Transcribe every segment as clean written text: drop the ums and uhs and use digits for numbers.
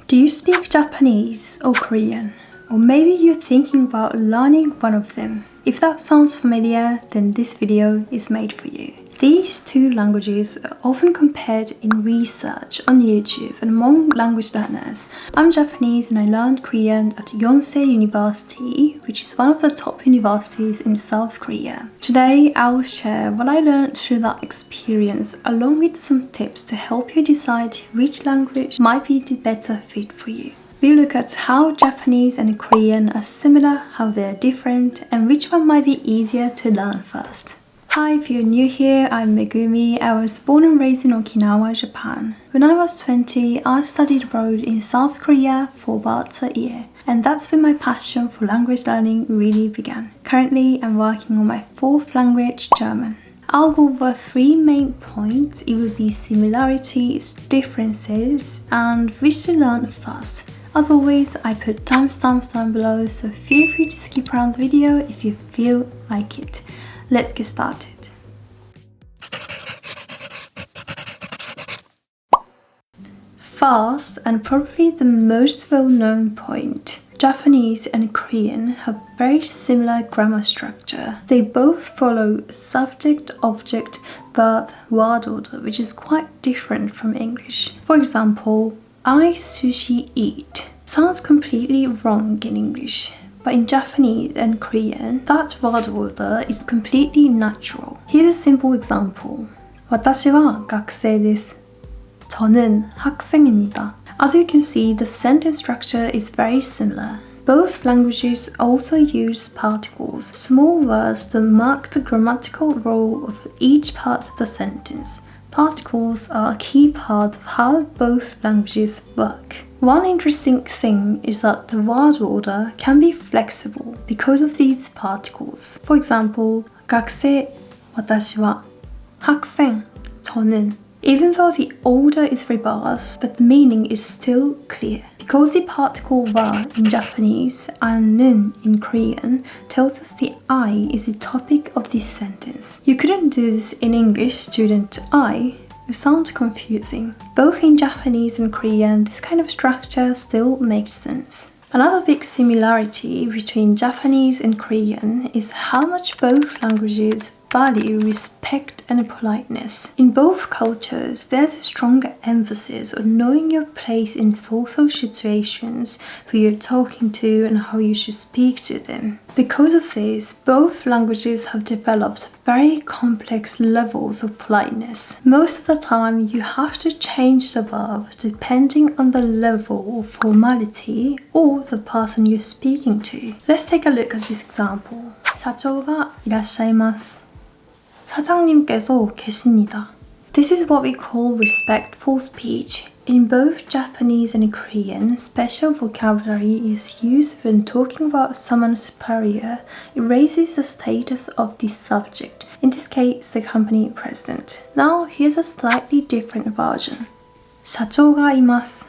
Do you speak Japanese or Korean? Or maybe you're thinking about learning one of them. If that sounds familiar, then this video is made for you. These two languages are often compared in research on YouTube and among language learners. I'm Japanese and I learned Korean at Yonsei University, which is one of the top universities in South Korea. Today, I will share what I learned through that experience along with some tips to help you decide which language might be the better fit for you. We look at how Japanese and Korean are similar, how they're different, and which one might be easier to learn first. Hi, if you're new here, I'm Megumi. I was born and raised in Okinawa, Japan. When I was 20, I studied abroad in South Korea for about a year, and that's when my passion for language learning really began. Currently, I'm working on my fourth language, German. I'll go over three main points. It will be similarities, differences, and which to learn first. As always, I put timestamps down below, so feel free to skip around the video if you feel like it. Let's get started. First, and probably the most well-known point, Japanese and Korean have very similar grammar structure. They both follow subject, object, verb, word order, which is quite different from English. For example, I sushi eat sounds completely wrong in English, but in Japanese and Korean, that word order is completely natural. Here's a simple example. 私は学生です. 저는 학생입니다. As you can see, the sentence structure is very similar. Both languages also use particles, small words that mark the grammatical role of each part of the sentence. Particles are a key part of how both languages work. One interesting thing is that the word order can be flexible because of these particles. For example, 学生, 私は, 학생, 저는. Even though the order is reversed, but the meaning is still clear. Because the particle wa in Japanese and 는 in Korean tells us the I is the topic of this sentence. You couldn't do this in English, student I. It sounds confusing. Both in Japanese and Korean, this kind of structure still makes sense. Another big similarity between Japanese and Korean is how much both languages value respect and politeness. In both cultures, there's a stronger emphasis on knowing your place in social situations, who you're talking to and how you should speak to them. Because of this, both languages have developed very complex levels of politeness. Most of the time, you have to change the verb depending on the level of formality or the person you're speaking to. Let's take a look at this example.社長がいらっしゃいます. 사장님께서 계십니다. This is what we call respectful speech. In both Japanese and Korean, special vocabulary is used when talking about someone superior. It raises the status of the subject, in this case, the company president. Now, here's a slightly different version.社長がいます.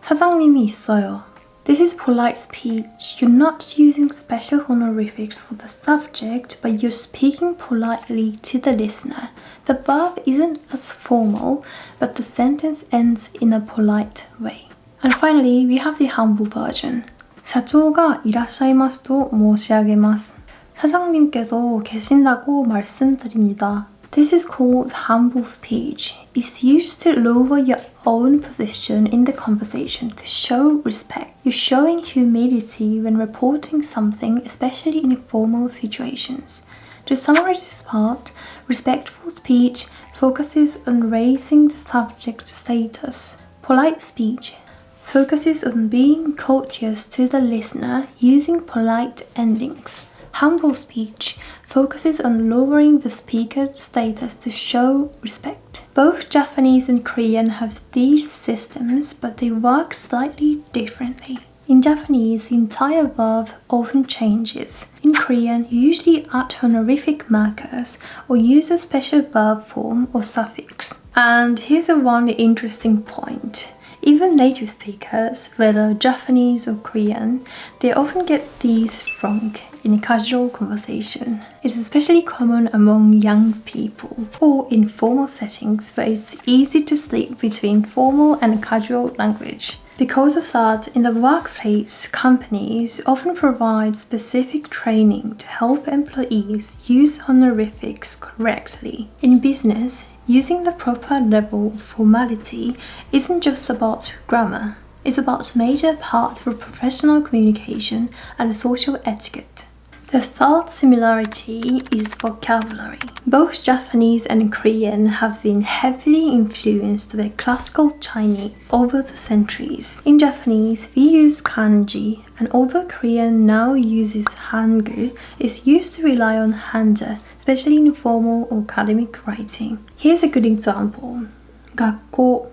사장님이 있어요. This is polite speech. You're not using special honorifics for the subject, but you're speaking politely to the listener. The verb isn't as formal, but the sentence ends in a polite way. And finally, we have the humble version. 社長がいらっしゃいますと申し上げます. 사장님께서 계신다고 말씀드립니다. This is called humble speech. It's used to lower your own position in the conversation to show respect. You're showing humility when reporting something, especially in formal situations. To summarize this part, respectful speech focuses on raising the subject's status. Polite speech focuses on being courteous to the listener using polite endings. Humble speech focuses on lowering the speaker's status to show respect. Both Japanese and Korean have these systems, but they work slightly differently. In Japanese, the entire verb often changes. In Korean, you usually add honorific markers or use a special verb form or suffix. And here's one interesting point. Even native speakers, whether Japanese or Korean, they often get these wrong. in casual conversation. It's especially common among young people or in formal settings where it's easy to slip between formal and casual language. Because of that, in the workplace, companies often provide specific training to help employees use honorifics correctly. In business, using the proper level of formality isn't just about grammar. It's about a major part of professional communication and social etiquette. The third similarity is vocabulary. Both Japanese and Korean have been heavily influenced by classical Chinese over the centuries. In Japanese, we use kanji, and although Korean now uses hangul, it's used to rely on hanja, especially in formal or academic writing. Here's a good example. Gakko,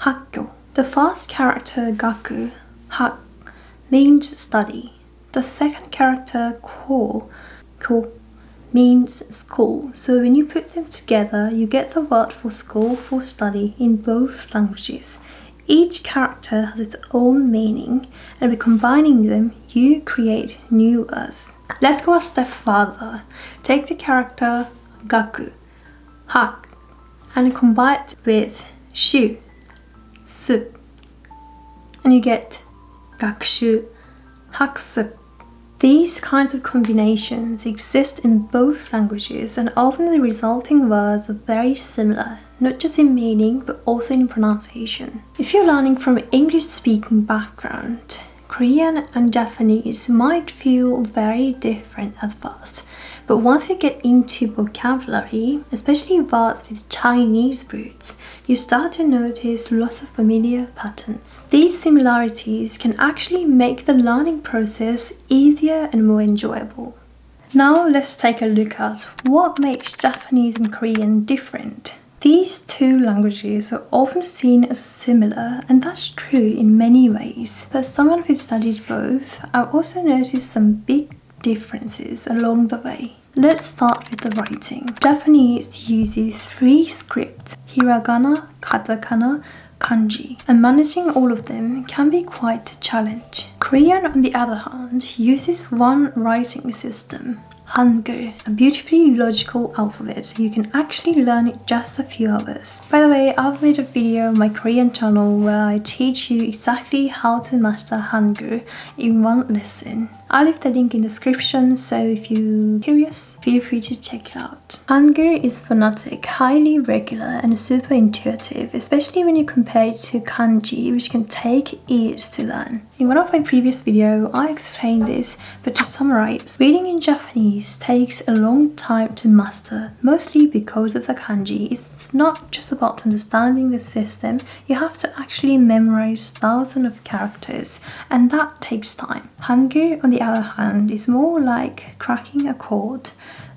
hakko. The first character gaku, hak, means study. The second character ko means school. So when you put them together, you get the word for school for study in both languages. Each character has its own meaning, and by combining them, you create new words. Let's go a step further. Take the character gaku, hak, and combine it with shu, su, and you get gakushu, hakusu. These kinds of combinations exist in both languages, and often the resulting words are very similar, not just in meaning but also in pronunciation. If you're learning from an English-speaking background, Korean and Japanese might feel very different at first, but once you get into vocabulary, especially words with Chinese roots, you start to notice lots of familiar patterns. These similarities can actually make the learning process easier and more enjoyable. Now let's take a look at what makes Japanese and Korean different. These two languages are often seen as similar, and that's true in many ways. But as someone who studied both, I've also noticed some big differences along the way. Let's start with the writing. Japanese uses 3 scripts: hiragana, katakana, kanji, and managing all of them can be quite a challenge. Korean, on the other hand, uses one writing system, Hangul, a beautifully logical alphabet. You can actually learn it just a few hours. By the way, I've made a video on my Korean channel where I teach you exactly how to master Hangul in one lesson. I'll leave the link in the description, so if you're curious, feel free to check it out. Hangul is phonetic, highly regular, and super intuitive, especially when you compare it to kanji, which can take years to learn. In one of my previous videos, I explained this, but to summarize, reading in Japanese takes a long time to master, mostly because of the kanji. It's not just about understanding the system, you have to actually memorize thousands of characters, and that takes time. Hangul, on the other hand, is more like cracking a code.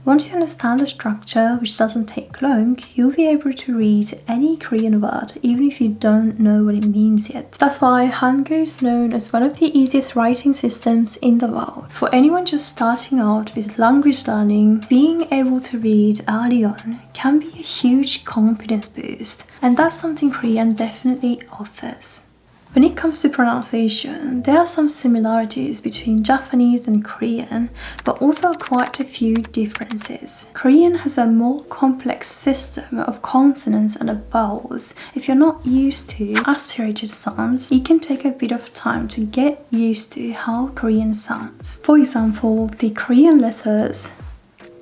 Once you understand the structure, which doesn't take long, you'll be able to read any Korean word, even if you don't know what it means yet. That's why Hangul is known as one of the easiest writing systems in the world. For anyone just starting out with language learning, being able to read early on can be a huge confidence boost, and that's something Korean definitely offers. When it comes to pronunciation, there are some similarities between Japanese and Korean, but also quite a few differences. Korean has a more complex system of consonants and vowels. If you're not used to aspirated sounds, it can take a bit of time to get used to how Korean sounds. For example, the Korean letters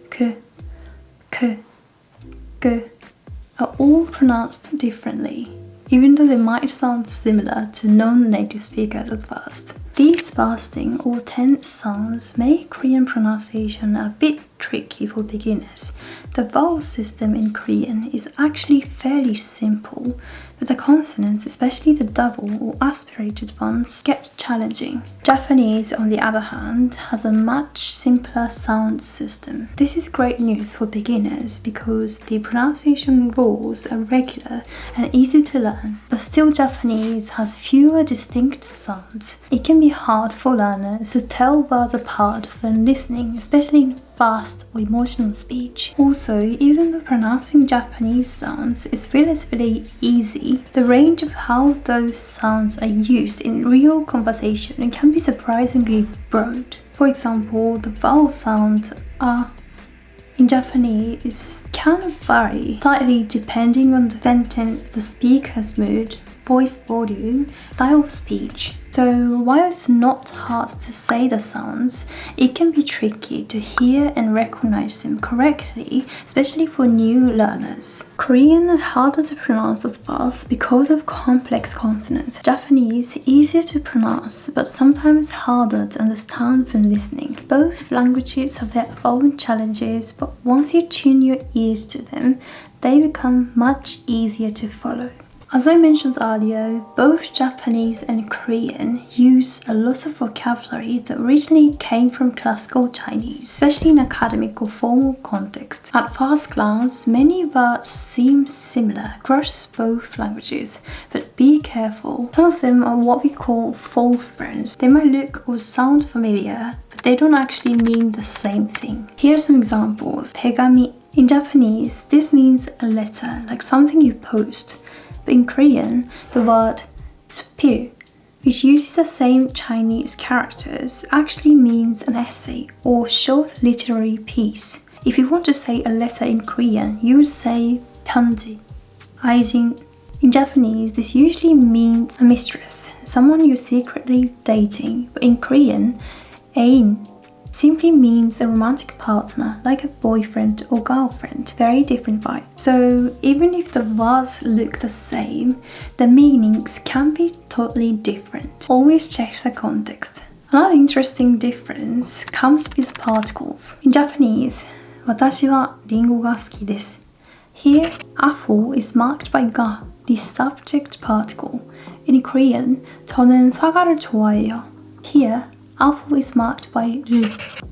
k, k, g are all pronounced differently, even though they might sound similar to non-native speakers at first. These bursting or tense sounds make Korean pronunciation a bit tricky for beginners. The vowel system in Korean is actually fairly simple, but the consonants, especially the double or aspirated ones, get challenging. Japanese, on the other hand, has a much simpler sound system. This is great news for beginners because the pronunciation rules are regular and easy to learn. But still, Japanese has fewer distinct sounds. It can be hard for learners to tell words apart when listening, especially in fast or emotional speech. Also, even though pronouncing Japanese sounds is relatively easy, the range of how those sounds are used in real conversation can be surprisingly broad. For example, the vowel sound in Japanese can vary slightly depending on the sentence, the speaker's mood, voice volume, style of speech. So while it's not hard to say the sounds, it can be tricky to hear and recognize them correctly, especially for new learners. Korean is harder to pronounce at first because of complex consonants. Japanese easier to pronounce, but sometimes harder to understand when listening. Both languages have their own challenges, but once you tune your ears to them, they become much easier to follow. As I mentioned earlier, both Japanese and Korean use a lot of vocabulary that originally came from classical Chinese, especially in academic or formal contexts. At first glance, many words seem similar across both languages, but be careful. Some of them are what we call false friends. They might look or sound familiar, but they don't actually mean the same thing. Here are some examples. 대감이. In Japanese, this means a letter, like something you post. But in Korean, the word 수필, which uses the same Chinese characters, actually means an essay or short literary piece. If you want to say a letter in Korean, you would say 편지. 아이진. In Japanese, this usually means a mistress, someone you're secretly dating. But in Korean, 애인 simply means a romantic partner, like a boyfriend or girlfriend. Very different vibe. So even if the words look the same, the meanings can be totally different. Always check the context. Another interesting difference comes with particles. In Japanese, 私はリンゴが好きです. Here, apple is marked by ga, the subject particle. In Korean, 저는 사과를 좋아해요. Here, apple is marked by 를,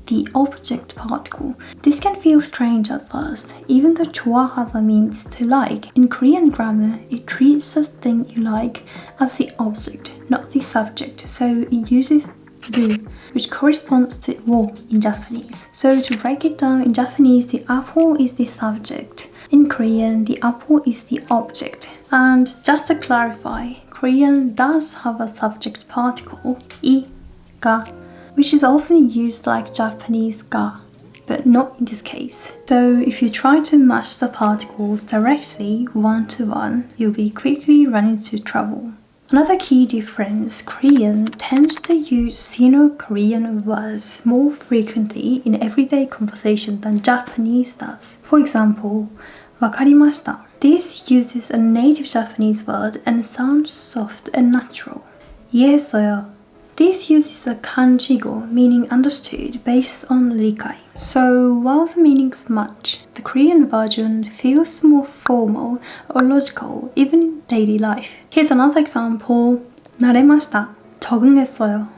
the object particle. This can feel strange at first, even though 좋아하다 means to like. In Korean grammar, it treats the thing you like as the object, not the subject, so it uses 를, which corresponds to 워 in Japanese. So to break it down, in Japanese, the apple is the subject. In Korean, the apple is the object. And just to clarify, Korean does have a subject particle, 이, 가, which is often used like Japanese ga, but not in this case. So if you try to match the particles directly one-to-one, you'll be quickly run into trouble. Another key difference, Korean tends to use Sino-Korean words more frequently in everyday conversation than Japanese does. For example, わかりました. This uses a native Japanese word and sounds soft and natural. 이해했어요. This uses a kanjigo, meaning understood, based on rikai. So while the meanings match, the Korean version feels more formal or logical, even in daily life. Here's another example. 나래마시다. 적응했어요.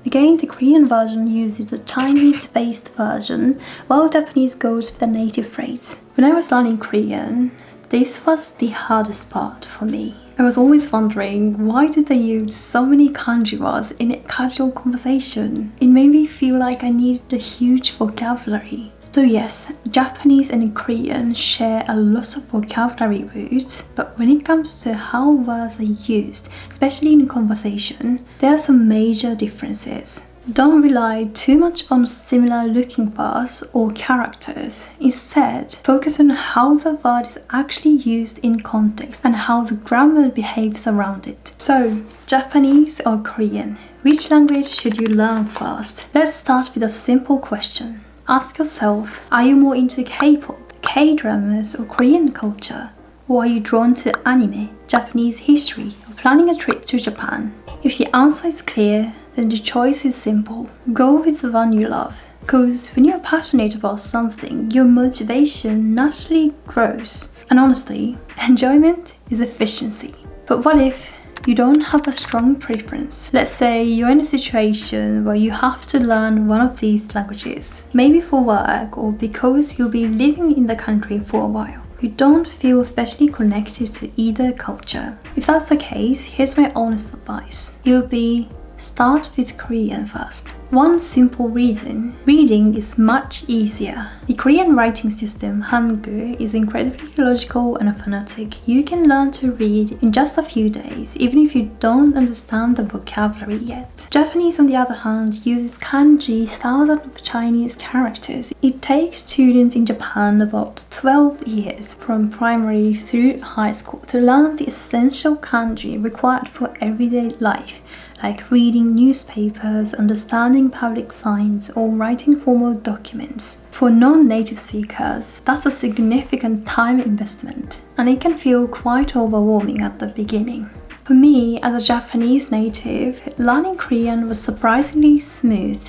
Again, the Korean version uses a Chinese-based version, while Japanese goes with the native phrase. When I was learning Korean, this was the hardest part for me. I was always wondering, why did they use so many kanji words in a casual conversation? It made me feel like I needed a huge vocabulary. So yes, Japanese and Korean share a lot of vocabulary roots, but when it comes to how words are used, especially in conversation, there are some major differences. Don't rely too much on similar looking words or characters. Instead, focus on how the word is actually used in context and how the grammar behaves around it. So, Japanese or Korean? Which language should you learn first? Let's start with a simple question. Ask yourself, are you more into K-pop, K-dramas or Korean culture? Or are you drawn to anime, Japanese history, or planning a trip to Japan? If the answer is clear, then the choice is simple. Go with the one you love. Because when you're passionate about something, your motivation naturally grows. And honestly, enjoyment is efficiency. But what if you don't have a strong preference? Let's say you're in a situation where you have to learn one of these languages, maybe for work or because you'll be living in the country for a while. You don't feel especially connected to either culture. If that's the case, here's my honest advice. It would be Start with Korean first. One simple reason: reading is much easier. The Korean writing system, Hangul, is incredibly logical and phonetic. You can learn to read in just a few days, even if you don't understand the vocabulary yet. Japanese, on the other hand, uses kanji, thousands of Chinese characters. It takes students in Japan about 12 years, from primary through high school, to learn the essential kanji required for everyday life, like reading newspapers, understanding public signs, or writing formal documents. For non-native speakers, that's a significant time investment, and it can feel quite overwhelming at the beginning. For me, as a Japanese native, learning Korean was surprisingly smooth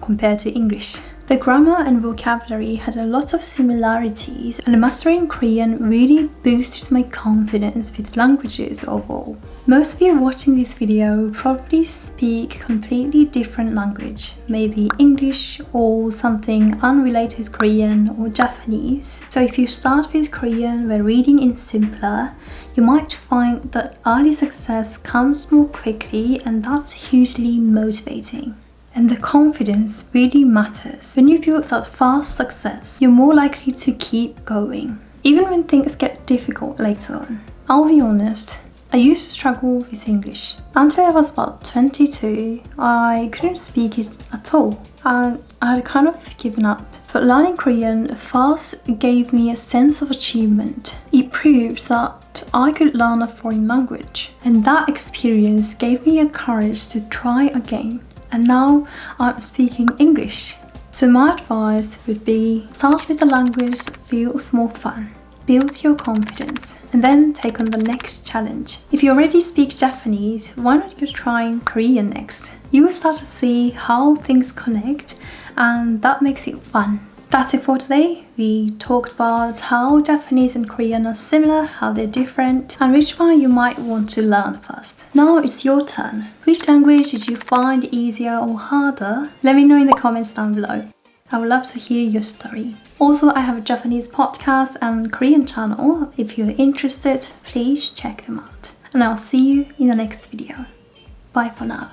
compared to English. The grammar and vocabulary had a lot of similarities, and mastering Korean really boosted my confidence with languages overall. Most of you watching this video probably speak completely different language, maybe English or something unrelated Korean or Japanese. So if you start with Korean where reading is simpler, you might find that early success comes more quickly, and that's hugely motivating. And the confidence really matters. When you build that fast success, you're more likely to keep going, even when things get difficult later on. I'll be honest, I used to struggle with English. Until I was about 22, I couldn't speak it at all, and I had kind of given up. But learning Korean fast gave me a sense of achievement. It proved that I could learn a foreign language, and that experience gave me a courage to try again. And now I'm speaking English. So my advice would be, start with the language that feels more fun. Build your confidence, and then take on the next challenge. If you already speak Japanese, why not you trying Korean next? You will start to see how things connect, and that makes it fun. That's it for today. We talked about how Japanese and Korean are similar, how they're different, and which one you might want to learn first. Now it's your turn. Which language did you find easier or harder? Let me know in the comments down below. I would love to hear your story. Also, I have a Japanese podcast and Korean channel. If you're interested, please check them out. And I'll see you in the next video. Bye for now.